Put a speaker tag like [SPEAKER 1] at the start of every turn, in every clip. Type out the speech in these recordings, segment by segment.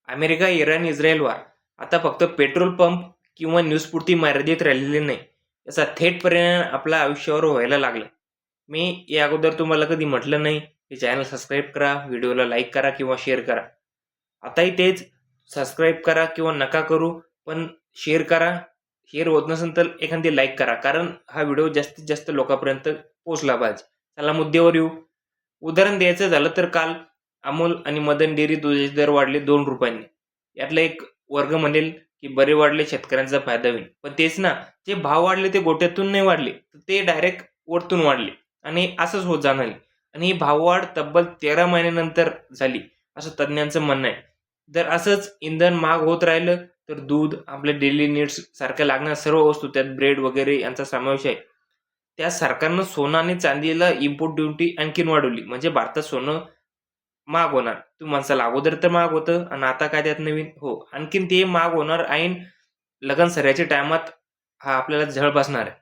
[SPEAKER 1] America, Iran, Israel वार आता फक्त पेट्रोल पंप किंवा न्यूजपुरती मर्यादित राहिलेली नाही. याचा थेट परिणाम आपल्या आयुष्यावर व्हायला लागला. मी या अगोदर तुम्हाला कधी म्हटलं नाही की चॅनल सबस्क्राईब करा, व्हिडिओला लाईक करा किंवा शेअर करा. आताही तेच, सबस्क्राईब करा किंवा नका करू, पण शेअर करा. शेअर होत नसेल तर एखादी लाईक करा, कारण हा व्हिडिओ जास्तीत जास्त लोकांपर्यंत पोहोचला पाहिजे. चला मुद्द्यावर येऊ. उदाहरण द्यायचं झालं तर काल अमूल आणि मदन डेअरी दुधाचे दर वाढले 2 रुपयांनी. यातला एक वर्ग म्हणेल की बरे वाढले, शेतकऱ्यांचा फायदा होईल. पण तेच ना, जे भाव वाढले ते गोट्यातून नाही वाढले, तर ते डायरेक्ट वरतून वाढले आणि असंच होत जाणार आहे. आणि ही भाववाढ तब्बल 13 महिन्यानंतर झाली, असं तज्ज्ञांचं म्हणणं आहे. जर असंच इंधन महाग होत राहिलं तर दूध, आपल्या डेली नीड्स सारख्या लागणाऱ्या सर्व वस्तू, त्यात ब्रेड वगैरे यांचा समावेश आहे, त्या सरकारनं सोनं आणि चांदीला इम्पोर्ट ड्युटी आणखीन वाढवली. म्हणजे भारतात सोनं महाग होणार. तुम्ही म्हणसाल अगोदर तर महाग होतं आणि आता काय त्यात नवीन? हो, आणखीन ते महाग होणार. ऐन लगन सरायच्या टायमात हा आपल्याला झळ बसणार आहे.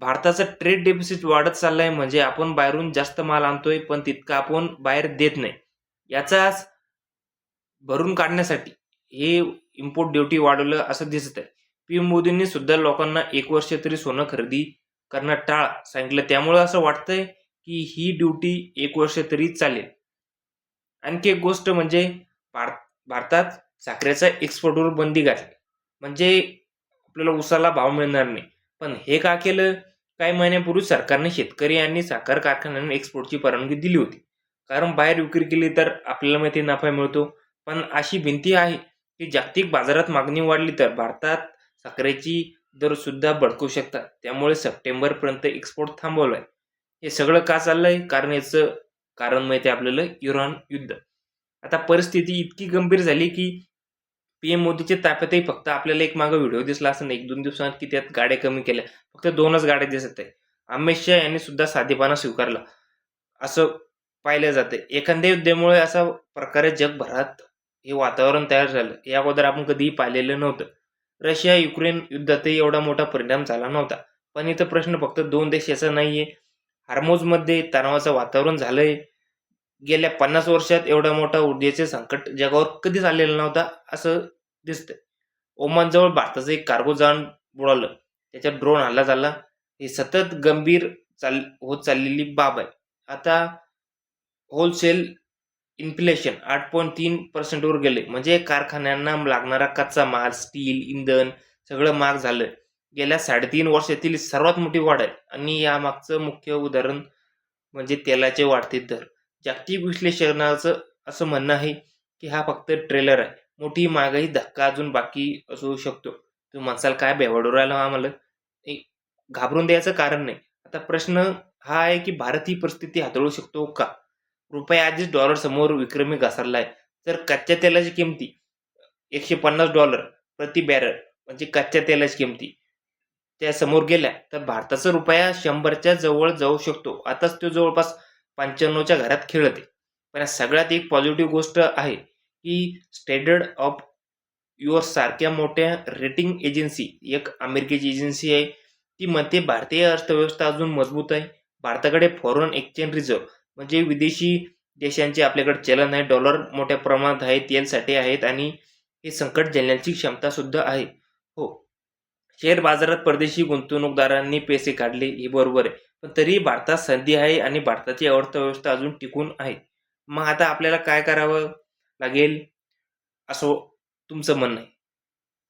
[SPEAKER 1] भारताचा ट्रेड डेफिसिट वाढत चाललाय, म्हणजे आपण बाहेरून जास्त माल आणतोय पण तितका आपण बाहेर देत नाही. याचाच भरून काढण्यासाठी हे इम्पोर्ट ड्युटी वाढवलं असं दिसत आहे. पीएम मोदींनी सुद्धा लोकांना 1 वर्ष तरी सोनं खरेदी करणं टाळा सांगितलं. त्यामुळे असं वाटतंय की ही ड्युटी 1 वर्ष तरी चालेल. आणखी एक गोष्ट म्हणजे भारतात साखरेचा एक्सपोर्टवर बंदी घातली, म्हणजे आपल्याला उसाला भाव मिळणार नाही. पण हे का केलं? काही महिन्यापूर्वी सरकारने शेतकरी आणि साखर कारखान्यांना एक्सपोर्टची परवानगी दिली होती, कारण बाहेर विक्री केली तर आपल्याला माहिती नफा मिळतो. पण अशी भिंती आहे की जागतिक बाजारात मागणी वाढली तर भारतात साखरेची दर सुद्धा भडकू शकतात. त्यामुळे सप्टेंबरपर्यंत एक्सपोर्ट थांबवलाय. हे सगळं का चाललंय? कारण याचं कारण माहिती आहे आपल्याला, इराण युद्ध. आता परिस्थिती इतकी गंभीर झाली की पीएम मोदीच्या ताफ्यातही फक्त आपल्याला एक मागं व्हिडिओ दिसला असं 1-2 दिवसांत की त्यात गाड्या कमी केल्या. फक्त 2च गाड्या दिसत आहे. अमित शहा यांनी सुद्धा साधेपणा स्वीकारला असं पाहिलं जाते. एखाद्या युद्धामुळे अशा प्रकारे जगभरात हे वातावरण तयार झालं, या अगोदर आपण कधीही पाहिलेलं नव्हतं. रशिया युक्रेन युद्धातही एवढा मोठा परिणाम झाला नव्हता. पण इथं प्रश्न फक्त 2 देशाचा नाहीये. हार्मोजमध्ये तणावाचं वातावरण झालंय. गेल्या 50 वर्षात एवढा मोठा ऊर्जेचे संकट जगावर कधीच आलेलं नव्हता असं दिसतंय. ओमानजवळ भारताचं एक कार्गो जहाज बुडालं, त्याच्यात ड्रोन हल्ला झाला. ही सतत गंभीर होत चाललेली बाब आहे. आता होलसेल इन्फ्लेशन 8.3% वर गेले, म्हणजे कारखान्यांना लागणारा कच्चा माल, स्टील, इंधन सगळं महाग झालं. गेल्या 3.5 वर्षातील सर्वात मोठी वाढ आहे. आणि यामागचं मुख्य उदाहरण म्हणजे तेलाचे वाढते दर. जागतिक विश्लेषणाचं असं म्हणणं आहे की हा फक्त ट्रेलर आहे. मोठी महागाई धक्का अजून बाकी असू शकतो. तुम्ही म्हणसाल काय बेवाडू राहिला आम्हाला? घाबरून द्यायचं कारण नाही. आता प्रश्न हा आहे की भारत ही परिस्थिती हाताळू शकतो का? रुपया आधीच डॉलर समोर विक्रमी घसरलाय. तर कच्च्या तेलाची किमती $150 प्रति बॅरल, म्हणजे कच्च्या तेलाची किमती त्या समोर गेल्या तर भारताचा रुपया 100च्या जवळ जाऊ शकतो. आताच तो जवळपास 95च्या घरात खेळते. पण सगळ्यात एक पॉझिटिव्ह गोष्ट आहे की स्टँडर्ड ऑफ युअर्स सारख्या मोठ्या रेटिंग एजन्सी, एक अमेरिकेची एजन्सी आहे, ती म्हणते भारतीय अर्थव्यवस्था अजून मजबूत आहे. भारताकडे फॉरेन एक्सचेंज रिझर्व्ह, म्हणजे विदेशी देशांचे आपल्याकडे चलन आहे, डॉलर मोठ्या प्रमाणात आहे, तेलसाठी आहेत आणि हे संकट झेलण्याची क्षमता सुद्धा आहे. हो, शेअर बाजारात परदेशी गुंतवणूकदारांनी पैसे काढले हे बरोबर आहे, पण तरीही भारतात संधी आहे आणि भारताची अर्थव्यवस्था अजून टिकून आहे. मग आता आपल्याला काय करावं लागेल असं तुमचं म्हणणं आहे?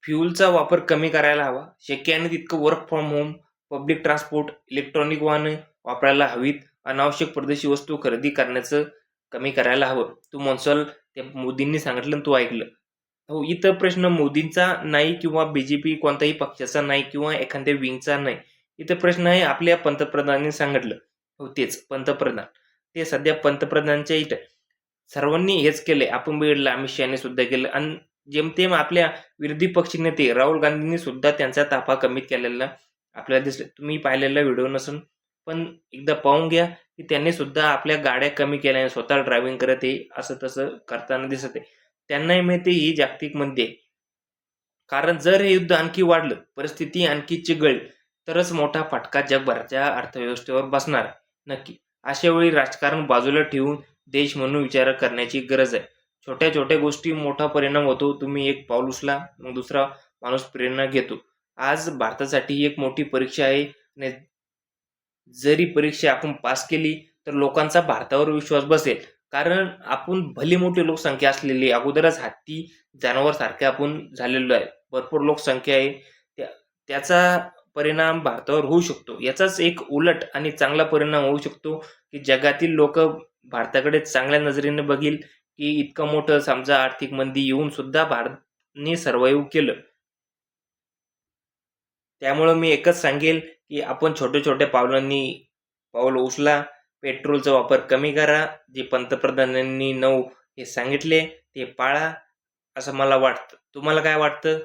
[SPEAKER 1] फ्यूलचा वापर कमी करायला हवा. शक्य आहे तितकं work from home, public transport, electronic वाहनं वापरायला हवीत. अनावश्यक परदेशी वस्तू खरेदी करण्याचं कमी करायला हवं. तू म्हणसाल ते मोदींनी सांगितलं तू ऐकलं. हो, इथं प्रश्न मोदींचा नाही किंवा बीजेपी कोणत्याही पक्षाचा नाही किंवा एखाद्या विंगचा नाही. इथं प्रश्न आहे आपल्या पंतप्रधानांनी सांगितलं. हो, तेच पंतप्रधान, ते सध्या पंतप्रधानांच्या इथं सर्वांनी हेच केलंय. आपण बघितलं अमित शहाने सुद्धा केलं आणि जेमतेम आपल्या विरोधी पक्ष नेते राहुल गांधींनी सुद्धा त्यांचा ताफा कमी केलेला आपल्याला दिसलं. तुम्ही पाहिलेला व्हिडिओ नसून, पण एकदा पाहून घ्या की त्यांनी सुद्धा आपल्या गाड्या कमी केल्या, स्वतः ड्रायव्हिंग करत आहे, असं तसं करताना दिसत आहे. त्यांनाही माहिती ही जागतिक मंदी आहे. कारण जर हे युद्ध आणखी वाढलं, परिस्थिती आणखी चिघळली, तरच मोठा फटका जगभराच्या अर्थव्यवस्थेवर बसणार नक्की. अशा वेळी राजकारण बाजूला ठेवून देश म्हणून विचार करण्याची गरज आहे. छोट्या छोट्या गोष्टी मोठा परिणाम होतो. तुम्ही एक पाऊल उचला, मग दुसरा माणूस प्रेरणा घेतो. आज भारतासाठी एक मोठी परीक्षा आहे आणि जरी परीक्षा आपण पास केली तर लोकांचा भारतावर विश्वास बसेल. कारण आपण भली मोठी लोकसंख्या असलेली, अगोदरच हत्ती जनावर सारखे आपण झालेलो आहे. भरपूर लोकसंख्या आहे. त्याचा परिणाम भारतावर होऊ शकतो. याचाच एक उलट आणि चांगला परिणाम होऊ शकतो, की जगातील लोक भारताकडे चांगल्या नजरेने बघील, की इतकं मोठं समजा आर्थिक मंदी येऊन सुद्धा भारतने सर्व्हाइव्ह केलं. त्यामुळं मी एकच सांगेल, की आपण छोट्या-छोट्या पावलांनी पाऊल उचला. पेट्रोलचा वापर कमी करा. जे पंतप्रधानांनी 9 हे सांगितले ते पाळा, असं मला वाटतं. तुम्हाला काय वाटतं?